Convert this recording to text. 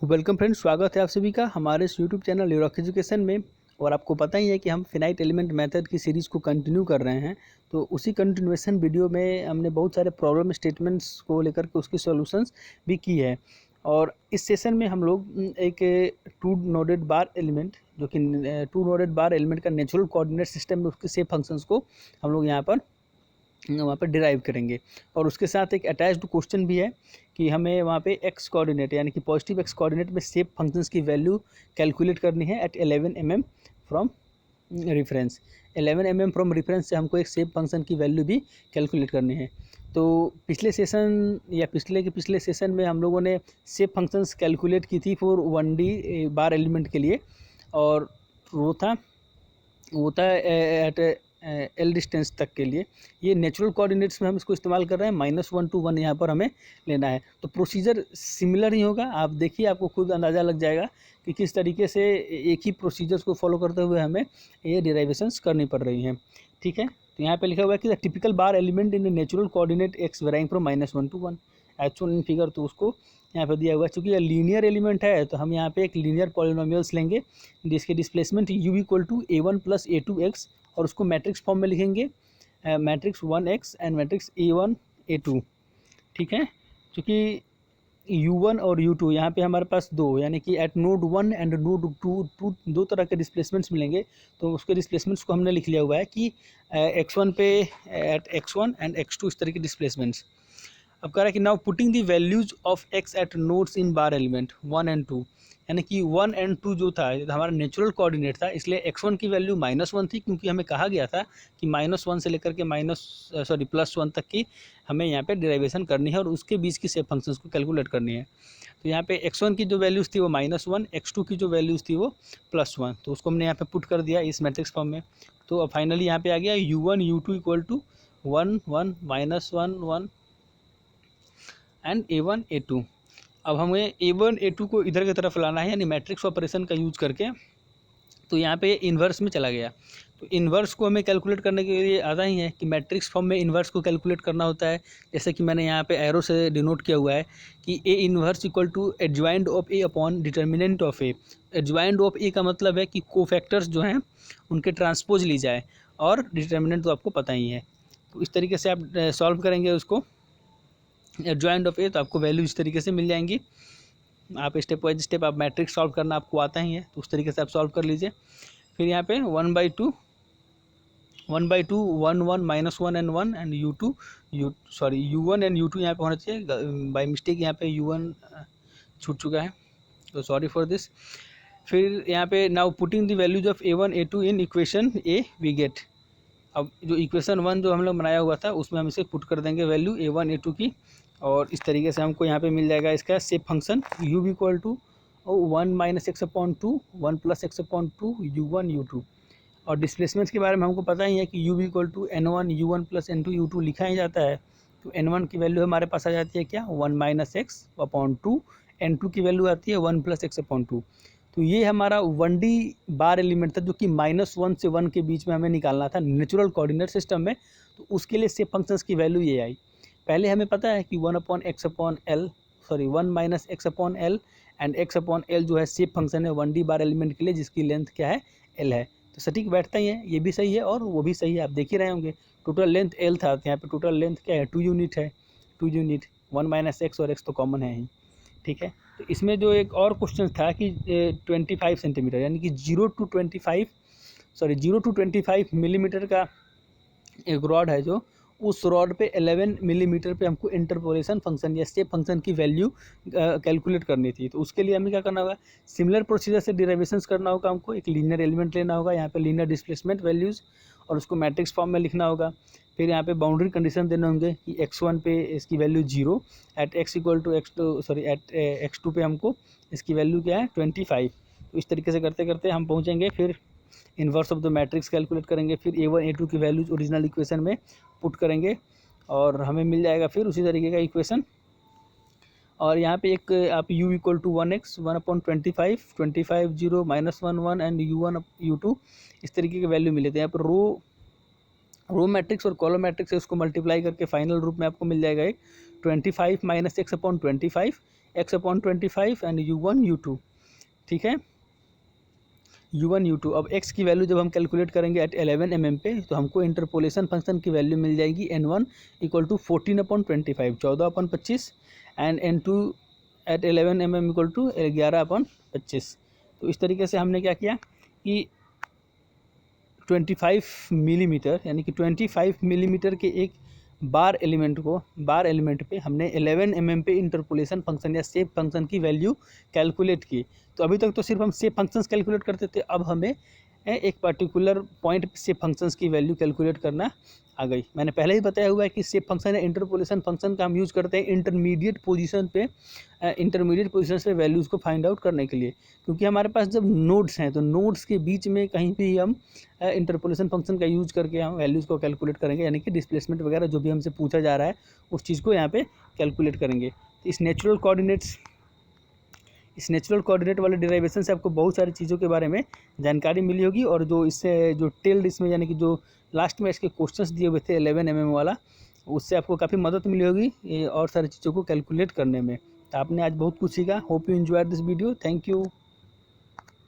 Welcome friends, स्वागत है आप सभी का हमारे इस यूट्यूब चैनल यूरोक एजुकेशन में। और आपको पता ही है कि हम फिनाइट एलिमेंट मेथड की सीरीज़ को कंटिन्यू कर रहे हैं। तो उसी कंटिन्यूएशन वीडियो में हमने बहुत सारे प्रॉब्लम स्टेटमेंट्स को लेकर के उसकी सॉल्यूशंस भी की है। और इस सेशन में हम लोग एक टू नोडेड बार एलिमेंट जो कि टू नोडेड बार एलिमेंट का नेचुरल कोऑर्डिनेट सिस्टम में उसके शेप फंक्शंस को हम लोग वहाँ पर डिराइव करेंगे। और उसके साथ एक अटैच्ड क्वेश्चन भी है कि हमें वहाँ पे एक्स कोऑर्डिनेट यानी कि पॉजिटिव एक्स कोऑर्डिनेट में शेप फंक्शंस की वैल्यू कैलकुलेट करनी है at 11 mm from reference. 11 mm from reference से हमको एक शेप फंक्शन की वैल्यू भी कैलकुलेट करनी है। तो पिछले सेशन या पिछले सेशन में हम लोगों ने शेप फंक्शंस कैलकुलेट की थी फॉर 1D बार एलिमेंट के लिए। और वो था एट एल डिस्टेंस तक के लिए। ये नेचुरल कोऑर्डिनेट्स में हम इसको इस्तेमाल कर रहे हैं। -1 to 1 यहाँ पर हमें लेना है। तो प्रोसीजर सिमिलर ही होगा, आप देखिए, आपको खुद अंदाज़ा लग जाएगा कि किस तरीके से एक ही प्रोसीजर्स को फॉलो करते हुए हमें ये डिराइवेशंस करनी पड़ रही हैं। ठीक है, तो यहाँ पे लिखा हुआ है कि the typical bar element in natural coordinate x varying from -1 to 1 as shown in figure. तो उसको यहाँ पे दिया हुआ है, चूँकि ये लीनियर एलिमेंट है तो हम यहाँ पे एक लीनियर पॉलिनोमियल्स लेंगे जिसके displacement u equal to a1 + a2x, और उसको मैट्रिक्स फॉर्म में लिखेंगे, matrix 1x and matrix a1 a2। ठीक है, क्योंकि u1 और u2 यहाँ पे हमारे पास दो, यानी कि एट नोड 1 एंड नोड 2 दो तरह के डिस्प्लेसमेंट्स मिलेंगे। तो उसके डिस्प्लेसमेंट्स को हमने लिख लिया हुआ है कि x1 पे एट x1 एंड x2 इस तरह के डिस्प्लेसमेंट्स। अब कह रहा है कि now putting the values of x at nodes in bar element 1 and 2, यानी कि 1 and 2 जो था हमारा नेचुरल कोऑर्डिनेट था, इसलिए x1 की वैल्यू -1 थी, क्योंकि हमें कहा गया था कि -1 से लेकर के +1 तक की हमें यहाँ पे डेरिवेशन करनी है और उसके बीच की शेप फंक्शंस को कैलकुलेट करनी है। तो यहाँ पे x1 की जो वैल्यूज़ थी वो -1, x2 की जो वैल्यूज़ थी वो +1। तो उसको हमने यहाँ पे पुट कर दिया इस मैट्रिक्स फॉर्म में। तो अब फाइनली यहाँ पे आ गया u1 u2 equal to 1 1 -1 1 and a1 a2। अब हमें a1 a2 को इधर की तरफ लाना है, यानी मैट्रिक्स ऑपरेशन का यूज करके। तो यहाँ पे इन्वर्स में चला गया। तो इन्वर्स को हमें कैलकुलेट करने के लिए आता ही है कि मैट्रिक्स फॉर्म में इन्वर्स को कैलकुलेट करना होता है। जैसे कि मैंने यहाँ पे एरो से डिनोट किया हुआ है कि A inverse equal to adjoint of A upon determinant of A. Adjoint of A का मतलब है कि कोफैक्टर्स जो हैं उनके ट्रांसपोज ली जाए, और डिटर्मिनेंट तो आपको पता ही है। तो इस तरीके से आप सॉल्व करेंगे उसको एडजॉइंट ऑफ ए, तो आपको वैल्यू इस तरीके से मिल जाएंगी। आप स्टेप वाइज स्टेप आप मैट्रिक्स सॉल्व करना आपको आता ही है, तो उस तरीके से आप सॉल्व कर लीजिए। फिर यहाँ पे 1/2 1 1 -1 and 1 and u1 and u2 यहाँ पे होना चाहिए। बाय मिस्टेक यहाँ पे u1 छूट चुका है, तो सॉरी फॉर दिस। फिर यहाँ पे now putting the values of a1 a2 in equation A we get. अब जो इक्वेशन 1 जो हम लोग बनाया हुआ था उसमें हम इसे पुट कर देंगे वैल्यू a1 a2 की, और इस तरीके से हमको यहाँ पे मिल जाएगा इसका shape function u equal to 1 - x/2 1 + x/2 u1 u2। और डिस्प्लेसमेंट के बारे में हमको पता ही है कि u equal to n1 u1 + n2 u2 लिखा ही जाता है। तो n1 की वैल्यू हमारे पास आ जाती है क्या, 1 - x/2, n2 की वैल्यू आती है 1 + x/2। तो ये हमारा 1D बार एलिमेंट था जो कि -1 से 1 के बीच में हमें निकालना था नेचुरल कोऑर्डिनेट सिस्टम में। तो उसके लिए शेप फंक्शंस की वैल्यू ये आई। पहले हमें पता है कि 1 - x/L एंड x/L जो है शेप फंक्शन है 1D बार एलिमेंट के लिए, जिसकी लेंथ क्या है, L है। तो सटीक बैठता ही है, ये भी सही है और वो भी सही है, आप देख ही रहे होंगे। टोटल लेंथ L था, यहाँ पे टोटल लेंथ क्या है, 2 यूनिट है। 2 यूनिट 1 - x और x तो कॉमन है ही। ठीक है, तो इसमें जो एक और क्वेश्चन था कि 25 सेंटीमीटर, यानी कि 0 to 25 मिलीमीटर का एक रॉड है, जो उस रॉड पे 11 मिलीमीटर पे हमको इंटरपोलेशन फंक्शन या स्टेप फंक्शन की वैल्यू कैलकुलेट करनी थी। तो उसके लिए हमें क्या करना होगा, सिमिलर प्रोसीजर से डिराइवेशंस करना होगा। हमको एक लीनियर एलिमेंट लेना होगा, यहाँ पे लीनियर डिस्प्लेसमेंट वैल्यूज़, और उसको मैट्रिक्स फॉर्म में लिखना होगा। फिर यहाँ पे बाउंड्री कंडीशन देने होंगे कि x1 पे इसकी value 0, at x equal to at x2 पे हमको इसकी वैल्यू क्या है, 25। तो इस तरीके से करते करते हम पहुँचेंगे, फिर inverse of the matrix calculate करेंगे, फिर a1 a2 की वैल्यूज ओरिजिनल इक्वेशन में पुट करेंगे, और हमें मिल जाएगा फिर उसी तरीके का इक्वेशन। और यहाँ पे एक आप u equal to 1x 1/25 25 0 -1 1 and u1 u2 इस तरीके के वैल्यू मिले थे। यहाँ पर रो मैट्रिक्स और कॉलम मैट्रिक्स है, उसको मल्टीप्लाई करके फाइनल रूप में आपको मिल जाएगा एक 25 - x/25 x/25 and u1 u2, ठीक है, u1 u2। अब x की वैल्यू जब हम कैलकुलेट करेंगे एट 11 mm पे, तो हमको इंटरपोलेशन फंक्शन की वैल्यू मिल जाएगी n1 equal to 14/25, 14/25, and n2 at 11 mm equal to 11/25। तो इस तरीके से हमने क्या किया कि 25 मिलीमीटर, यानी कि 25 मिलीमीटर के एक बार एलिमेंट पे हमने 11 mm पे इंटरपोलेशन फंक्शन या शेप फंक्शन की वैल्यू कैलकुलेट की। तो अभी तक तो सिर्फ हम शेप फंक्शंस कैलकुलेट करते थे, अब हमें एक पर्टिकुलर पॉइंट पे शेप फंक्शंस की वैल्यू कैलकुलेट करना आ गई। मैंने पहले ही बताया हुआ है कि शेप फंक्शन या इंटरपोलेशन फंक्शन का हम यूज़ करते हैं इंटरमीडिएट पोजीशन पे वैल्यूज़ को फाइंड आउट करने के लिए, क्योंकि हमारे पास जब नोड्स हैं तो नोड्स के बीच में कहीं भी हम इंटरपोलेशन फंक्शन का यूज़ करके हम वैल्यूज़ को कैलकुलेट करेंगे, यानी कि डिस्प्लेसमेंट वगैरह जो भी हमसे पूछा जा रहा है उस चीज़ को यहाँ पे कैलकुलेट करेंगे। इस नेचुरल कोऑर्डिनेट वाले डेरिवेशन से आपको बहुत सारी चीज़ों के बारे में जानकारी मिली होगी, और जो इससे जो टेल्ड इसमें यानी कि जो लास्ट में इसके क्वेश्चंस दिए हुए थे 11 mm वाला, उससे आपको काफ़ी मदद मिली होगी ये और सारी चीज़ों को कैलकुलेट करने में। तो आपने आज बहुत कुछ सीखा। Hope you enjoyed this video. Thank you.